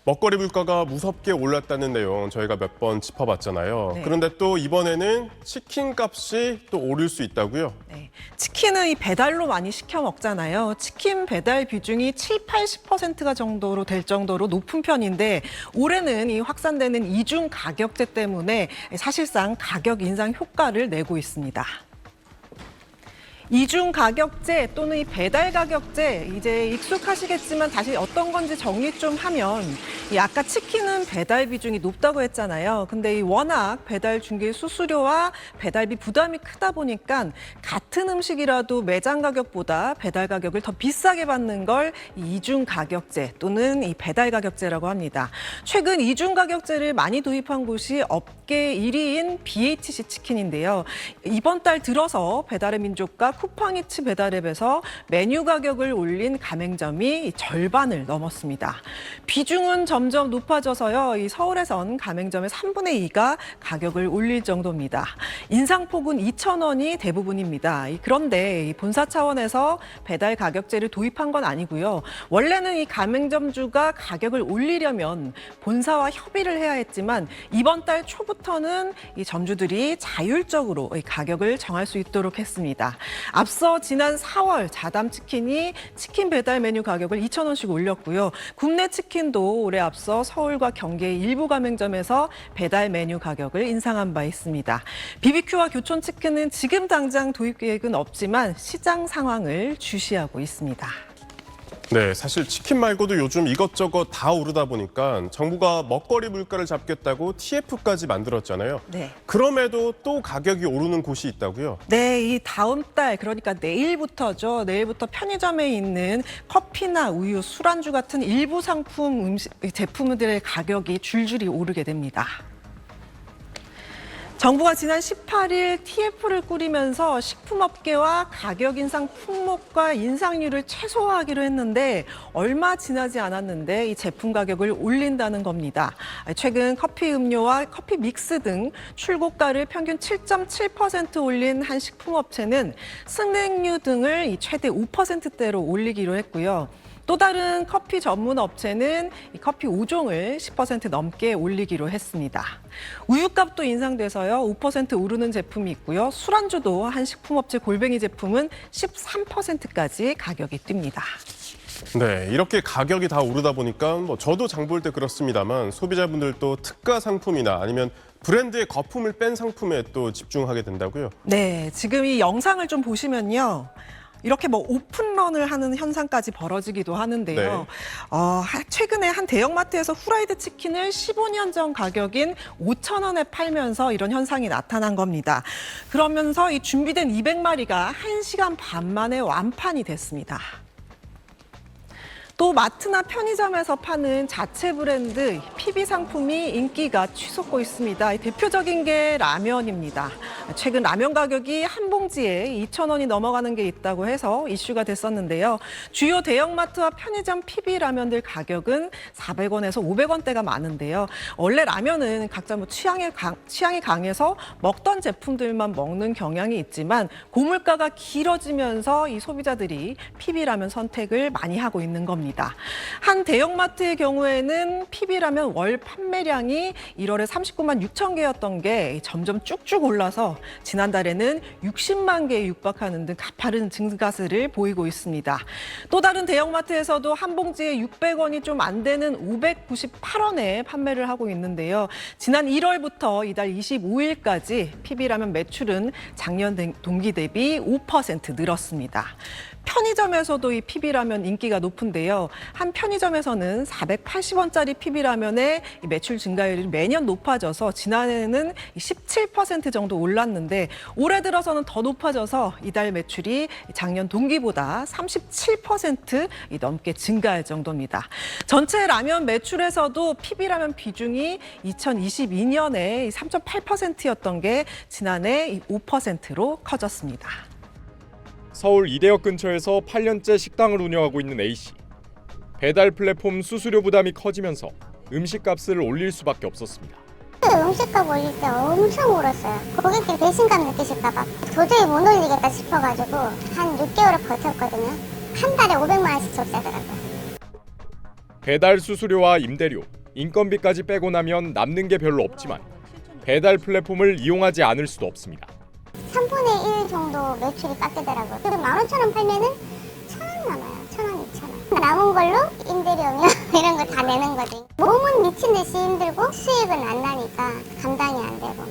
먹거리 물가가 무섭게 올랐다는 내용 저희가 몇 번 짚어봤잖아요. 네. 그런데 또 이번에는 치킨 값이 또 오를 수 있다고요? 네. 치킨은 이 배달로 많이 시켜 먹잖아요. 치킨 배달 비중이 70~80%가 정도로 될 정도로 높은 편인데 올해는 이 확산되는 이중 가격제 때문에 사실상 가격 인상 효과를 내고 있습니다. 이중 가격제 또는 이 배달 가격제 이제 익숙하시겠지만 다시 어떤 건지 정리 좀 하면 이 아까 치킨은 배달 비중이 높다고 했잖아요. 근데 이 워낙 배달 중개 수수료와 배달비 부담이 크다 보니까 같은 음식이라도 매장 가격보다 배달 가격을 더 비싸게 받는 걸 이중 가격제 또는 이 배달 가격제라고 합니다. 최근 이중 가격제를 많이 도입한 곳이 업계 1위인 BHC 치킨인데요. 이번 달 들어서 배달의 민족과 쿠팡이츠 배달앱에서 메뉴 가격을 올린 가맹점이 절반을 넘었습니다. 비중은 점점 높아져서요. 이 서울에선 가맹점의 3분의 2가 가격을 올릴 정도입니다. 인상폭은 2,000원이 대부분입니다. 그런데 이 본사 차원에서 배달 가격제를 도입한 건 아니고요. 원래는 이 가맹점주가 가격을 올리려면 본사와 협의를 해야 했지만 이번 달 초부터는 이 점주들이 자율적으로 이 가격을 정할 수 있도록 했습니다. 앞서 지난 4월 자담치킨이 치킨 배달 메뉴 가격을 2,000원씩 올렸고요. 국내 치킨도 올해 앞서 서울과 경기의 일부 가맹점에서 배달 메뉴 가격을 인상한 바 있습니다. BBQ와 교촌치킨은 지금 당장 도입 계획은 없지만 시장 상황을 주시하고 있습니다. 네, 사실 치킨 말고도 요즘 이것저것 다 오르다 보니까 정부가 먹거리 물가를 잡겠다고 TF까지 만들었잖아요. 네. 그럼에도 또 가격이 오르는 곳이 있다고요? 네, 이 다음 달 그러니까 내일부터죠. 내일부터 편의점에 있는 커피나 우유, 술안주 같은 일부 상품 제품들의 가격이 줄줄이 오르게 됩니다. 정부가 지난 18일 TF를 꾸리면서 식품업계와 가격 인상 품목과 인상률을 최소화하기로 했는데 얼마 지나지 않았는데 이 제품 가격을 올린다는 겁니다. 최근 커피 음료와 커피 믹스 등 출고가를 평균 7.7% 올린 한 식품업체는 승냉류 등을 이 최대 5%대로 올리기로 했고요. 또 다른 커피 전문 업체는 이 커피 5종을 10% 넘게 올리기로 했습니다. 우유값도 인상돼서요. 5% 오르는 제품이 있고요. 술안주도 한 식품업체 골뱅이 제품은 13%까지 가격이 뜁니다. 네, 이렇게 가격이 다 오르다 보니까 저도 장 볼 때 그렇습니다만 소비자분들도 특가 상품이나 아니면 브랜드의 거품을 뺀 상품에 또 집중하게 된다고요? 네, 지금 이 영상을 좀 보시면요. 이렇게 오픈런을 하는 현상까지 벌어지기도 하는데요. 최근에 한 대형마트에서 후라이드 치킨을 15년 전 가격인 5,000원에 팔면서 이런 현상이 나타난 겁니다. 그러면서 이 준비된 200마리가 1시간 반 만에 완판이 됐습니다. 또 마트나 편의점에서 파는 자체 브랜드 PB 상품이 인기가 치솟고 있습니다. 대표적인 게 라면입니다. 최근 라면 가격이 한 봉지에 2,000원이 넘어가는 게 있다고 해서 이슈가 됐었는데요. 주요 대형마트와 편의점 PB 라면들 가격은 400원에서 500원대가 많은데요. 원래 라면은 각자 취향이 강해서 먹던 제품들만 먹는 경향이 있지만 고물가가 길어지면서 이 소비자들이 PB 라면 선택을 많이 하고 있는 겁니다. 한 대형마트의 경우에는 PB라면 월 판매량이 1월에 39만 6천 개였던 게 점점 쭉쭉 올라서 지난달에는 60만 개에 육박하는 등 가파른 증가세를 보이고 있습니다. 또 다른 대형마트에서도 한 봉지에 600원이 좀 안 되는 598원에 판매를 하고 있는데요. 지난 1월부터 이달 25일까지 PB라면 매출은 작년 동기 대비 5% 늘었습니다. 편의점에서도 이 PB라면 인기가 높은데요. 한 편의점에서는 480원짜리 PB라면의 매출 증가율이 매년 높아져서 지난해에는 17% 정도 올랐는데 올해 들어서는 더 높아져서 이달 매출이 작년 동기보다 37% 넘게 증가할 정도입니다. 전체 라면 매출에서도 PB라면 비중이 2022년에 3.8%였던 게 지난해 5%로 커졌습니다. 서울 이대역 근처에서 8년째 식당을 운영하고 있는 A씨. 배달 플랫폼 수수료 부담이 커지면서 음식값을 올릴 수밖에 없었습니다. 음식값 올릴 때 엄청 오랐어요. 고객들이 배신감 느끼실까 봐 도저히 못 올리겠다 싶어가지고 한 6개월을 버텼거든요. 한 달에 500만 원씩 적자더라고요. 배달 수수료와 임대료, 인건비까지 빼고 나면 남는 게 별로 없지만 배달 플랫폼을 이용하지 않을 수도 없습니다. 3분의 1 정도 매출이 깎이더라고요. 그리고 15,000원 팔면은 1,000원 남아요. 1,000원, 2,000원. 남은 걸로 임대료며 이런 거 다 내는 거지. 몸은 미친 듯이 힘들고 수익은 안 나니까 감당이 안 되고.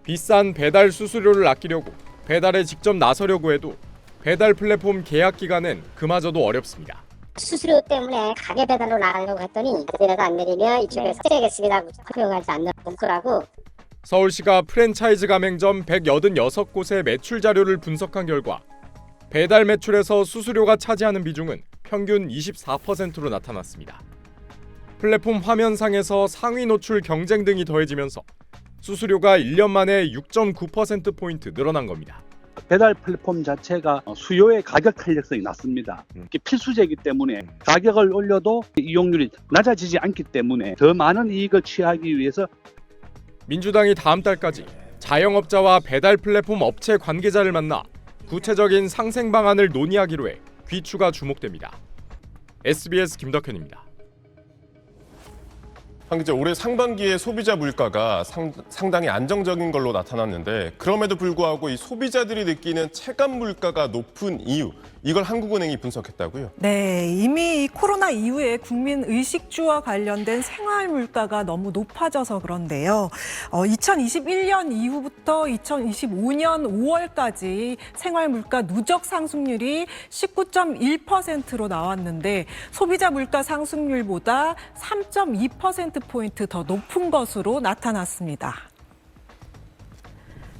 비싼 배달 수수료를 아끼려고 배달에 직접 나서려고 해도 배달 플랫폼 계약 기간엔 그마저도 어렵습니다. 수수료 때문에 가게 배달로 나가려고 했더니 내려도 안 내리면 이쪽에서 쓰레겠습니다. 허용하지 않는 문구라고. 서울시가 프랜차이즈 가맹점 186곳의 매출 자료를 분석한 결과 배달 매출에서 수수료가 차지하는 비중은 평균 24%로 나타났습니다. 플랫폼 화면상에서 상위 노출 경쟁 등이 더해지면서 수수료가 1년 만에 6.9%포인트 늘어난 겁니다. 배달 플랫폼 자체가 수요의 가격 탄력성이 낮습니다. 이게 필수제이기 때문에 가격을 올려도 이용률이 낮아지지 않기 때문에 더 많은 이익을 취하기 위해서 민주당이 다음 달까지 자영업자와 배달 플랫폼 업체 관계자를 만나 구체적인 상생 방안을 논의하기로 해 귀추가 주목됩니다. SBS 김덕현입니다. 한 기자, 올해 상반기에 소비자 물가가 상당히 안정적인 걸로 나타났는데 그럼에도 불구하고 이 소비자들이 느끼는 체감 물가가 높은 이유, 이걸 한국은행이 분석했다고요? 네, 이미 이 코로나 이후에 국민 의식주와 관련된 생활 물가가 너무 높아져서 그런데요. 2021년 이후부터 2025년 5월까지 생활 물가 누적 상승률이 19.1%로 나왔는데 소비자 물가 상승률보다 3.2%포인트 더 높은 것으로 나타났습니다.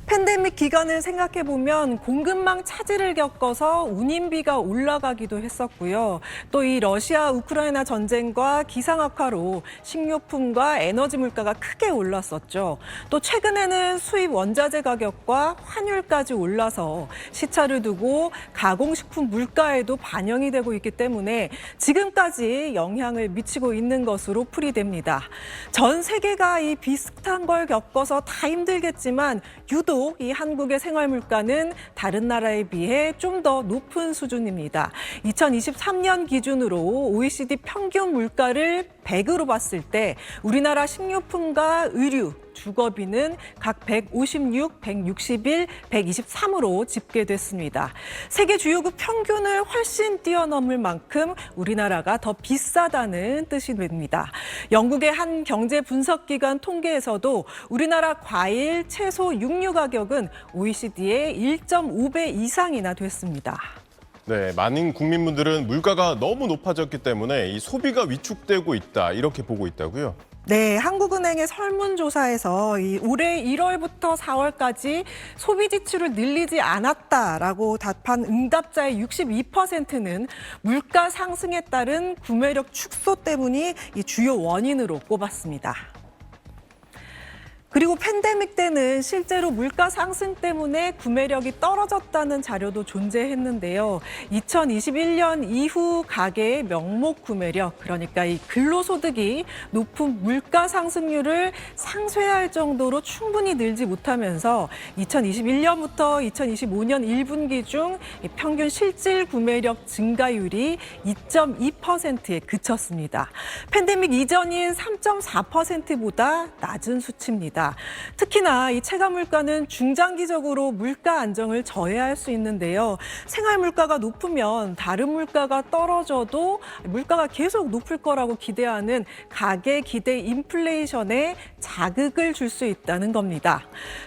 팬데믹 기간을 생각해보면 공급망 차질을 겪어서 운임비가 올라가기도 했었고요. 또 이 러시아 우크라이나 전쟁과 기상악화로 식료품과 에너지 물가가 크게 올랐었죠. 또 최근에는 수입 원자재 가격과 환율까지 올라서 시차를 두고 가공식품 물가에도 반영이 되고 있기 때문에 지금까지 영향을 미치고 있는 것으로 풀이됩니다. 전 세계가 이 비슷한 걸 겪어서 다 힘들겠지만 유독 이 한국의 생활 물가는 다른 나라에 비해 좀 더 높은 수준입니다. 2023년 기준으로 OECD 평균 물가를 100으로 봤을 때 우리나라 식료품과 의류, 주거비는 각 156, 161, 123으로 집계됐습니다. 세계 주요국 평균을 훨씬 뛰어넘을 만큼 우리나라가 더 비싸다는 뜻이 됩니다. 영국의 한 경제 분석기관 통계에서도 우리나라 과일, 채소, 육류 가격은 OECD의 1.5배 이상이나 됐습니다. 네, 많은 국민분들은 물가가 너무 높아졌기 때문에 이 소비가 위축되고 있다, 이렇게 보고 있다고요? 네, 한국은행의 설문조사에서 올해 1월부터 4월까지 소비 지출을 늘리지 않았다라고 답한 응답자의 62%는 물가 상승에 따른 구매력 축소 때문이 이 주요 원인으로 꼽았습니다. 그리고 팬데믹 때는 실제로 물가 상승 때문에 구매력이 떨어졌다는 자료도 존재했는데요. 2021년 이후 가계의 명목 구매력, 그러니까 이 근로소득이 높은 물가 상승률을 상쇄할 정도로 충분히 늘지 못하면서 2021년부터 2025년 1분기 중 평균 실질 구매력 증가율이 2.2%에 그쳤습니다. 팬데믹 이전인 3.4%보다 낮은 수치입니다. 특히나 이 체감 물가는 중장기적으로 물가 안정을 저해할 수 있는데요. 생활 물가가 높으면 다른 물가가 떨어져도 물가가 계속 높을 거라고 기대하는 가계 기대 인플레이션에 자극을 줄 수 있다는 겁니다.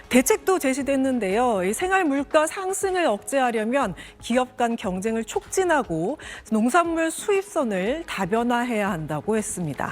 대책도 제시됐는데요. 이 생활 물가 상승을 억제하려면 기업 간 경쟁을 촉진하고 농산물 수입선을 다변화해야 한다고 했습니다.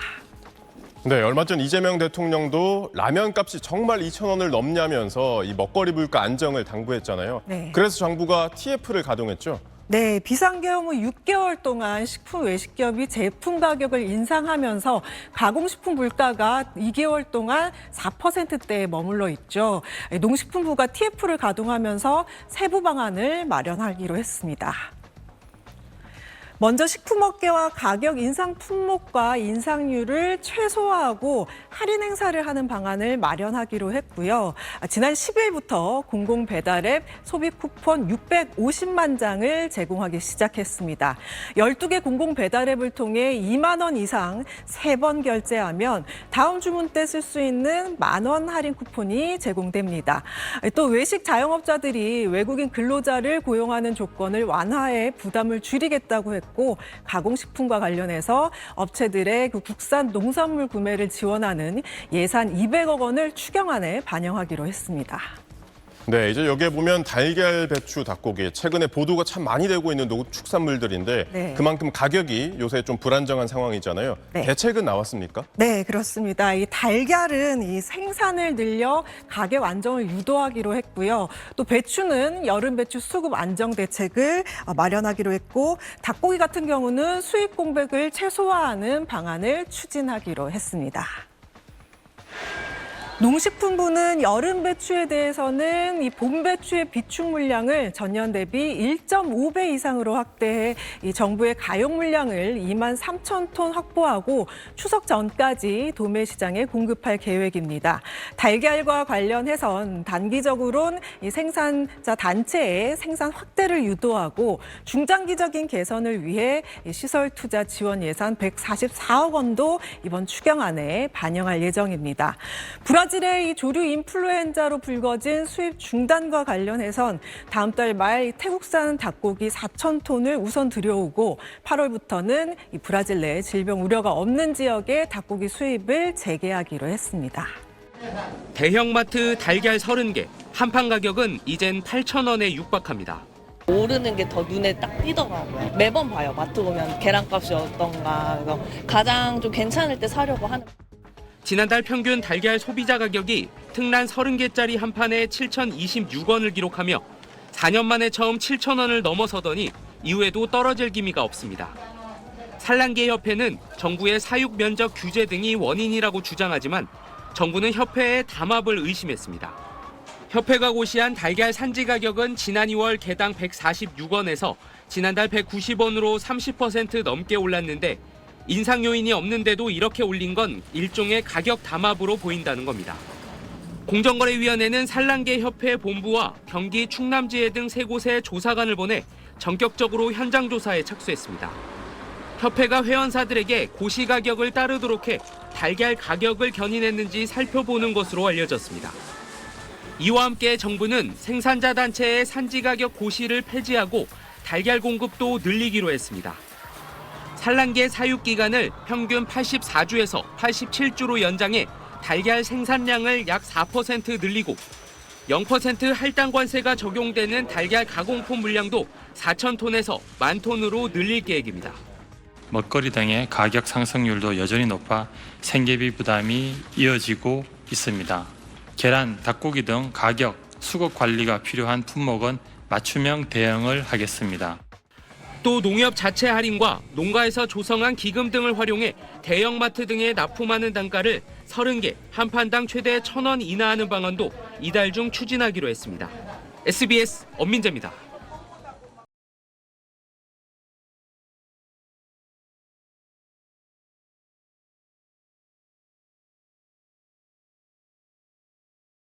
네, 얼마 전 이재명 대통령도 라면 값이 정말 2,000원을 넘냐면서 이 먹거리 물가 안정을 당부했잖아요. 네. 그래서 정부가 TF를 가동했죠. 네, 비상계엄 후 6개월 동안 식품 외식기업이 제품 가격을 인상하면서 가공식품 물가가 2개월 동안 4%대에 머물러 있죠. 농식품부가 TF를 가동하면서 세부 방안을 마련하기로 했습니다. 먼저 식품업계와 가격 인상 품목과 인상률을 최소화하고 할인 행사를 하는 방안을 마련하기로 했고요. 지난 10일부터 공공 배달앱 소비 쿠폰 650만 장을 제공하기 시작했습니다. 12개 공공 배달앱을 통해 2만 원 이상 3번 결제하면 다음 주문 때 쓸 수 있는 만원 할인 쿠폰이 제공됩니다. 또 외식 자영업자들이 외국인 근로자를 고용하는 조건을 완화해 부담을 줄이겠다고 했고 가공식품과 관련해서 업체들의 그 국산 농산물 구매를 지원하는 예산 200억 원을 추경안에 반영하기로 했습니다. 네, 이제 여기에 보면 달걀, 배추, 닭고기 최근에 보도가 참 많이 되고 있는 농축산물들인데 네. 그만큼 가격이 요새 좀 불안정한 상황이잖아요. 네. 대책은 나왔습니까? 네, 그렇습니다. 이 달걀은 이 생산을 늘려 가격 안정을 유도하기로 했고요. 또 배추는 여름 배추 수급 안정 대책을 마련하기로 했고, 닭고기 같은 경우는 수입 공백을 최소화하는 방안을 추진하기로 했습니다. 농식품부는 여름 배추에 대해서는 이 봄 배추의 비축 물량을 전년 대비 1.5배 이상으로 확대해 이 정부의 가용 물량을 2만 3천 톤 확보하고 추석 전까지 도매 시장에 공급할 계획입니다. 달걀과 관련해선 단기적으로는 이 생산자 단체의 생산 확대를 유도하고 중장기적인 개선을 위해 시설 투자 지원 예산 144억 원도 이번 추경안에 반영할 예정입니다. 브라질의 이 조류 인플루엔자로 불거진 수입 중단과 관련해선 다음 달 말 태국산 닭고기 4천 톤을 우선 들여오고 8월부터는 이 브라질 내 질병 우려가 없는 지역의 닭고기 수입을 재개하기로 했습니다. 대형마트 달걀 30개, 한판 가격은 이젠 8,000원에 육박합니다. 오르는 게 더 눈에 딱 띄더라고요. 매번 봐요. 마트 오면 계란값이 어떤가. 그래서 가장 좀 괜찮을 때 사려고 하는. 지난달 평균 달걀 소비자 가격이 특란 30개짜리 한 판에 7,026원을 기록하며 4년 만에 처음 7,000원을 넘어서더니 이후에도 떨어질 기미가 없습니다. 산란계 협회는 정부의 사육 면적 규제 등이 원인이라고 주장하지만 정부는 협회의 담합을 의심했습니다. 협회가 고시한 달걀 산지 가격은 지난 2월 개당 146원에서 지난달 190원으로 30% 넘게 올랐는데 인상 요인이 없는데도 이렇게 올린 건 일종의 가격 담합으로 보인다는 겁니다. 공정거래위원회는 산란계 협회 본부와 경기 충남지회 등 3곳에 조사관을 보내 전격적으로 현장 조사에 착수했습니다. 협회가 회원사들에게 고시 가격을 따르도록 해 달걀 가격을 견인했는지 살펴보는 것으로 알려졌습니다. 이와 함께 정부는 생산자 단체의 산지 가격 고시를 폐지하고 달걀 공급도 늘리기로 했습니다. 산란계 사육 기간을 평균 84주에서 87주로 연장해 달걀 생산량을 약 4% 늘리고 0% 할당 관세가 적용되는 달걀 가공품 물량도 4,000톤에서 10,000톤으로 늘릴 계획입니다. 먹거리 등의 가격 상승률도 여전히 높아 생계비 부담이 이어지고 있습니다. 계란, 닭고기 등 가격, 수급 관리가 필요한 품목은 맞춤형 대응을 하겠습니다. 또 농협 자체 할인과 농가에서 조성한 기금 등을 활용해 대형마트 등에 납품하는 단가를 30개, 한 판당 최대 1,000원 인하하는 방안도 이달 중 추진하기로 했습니다. SBS 엄민재입니다.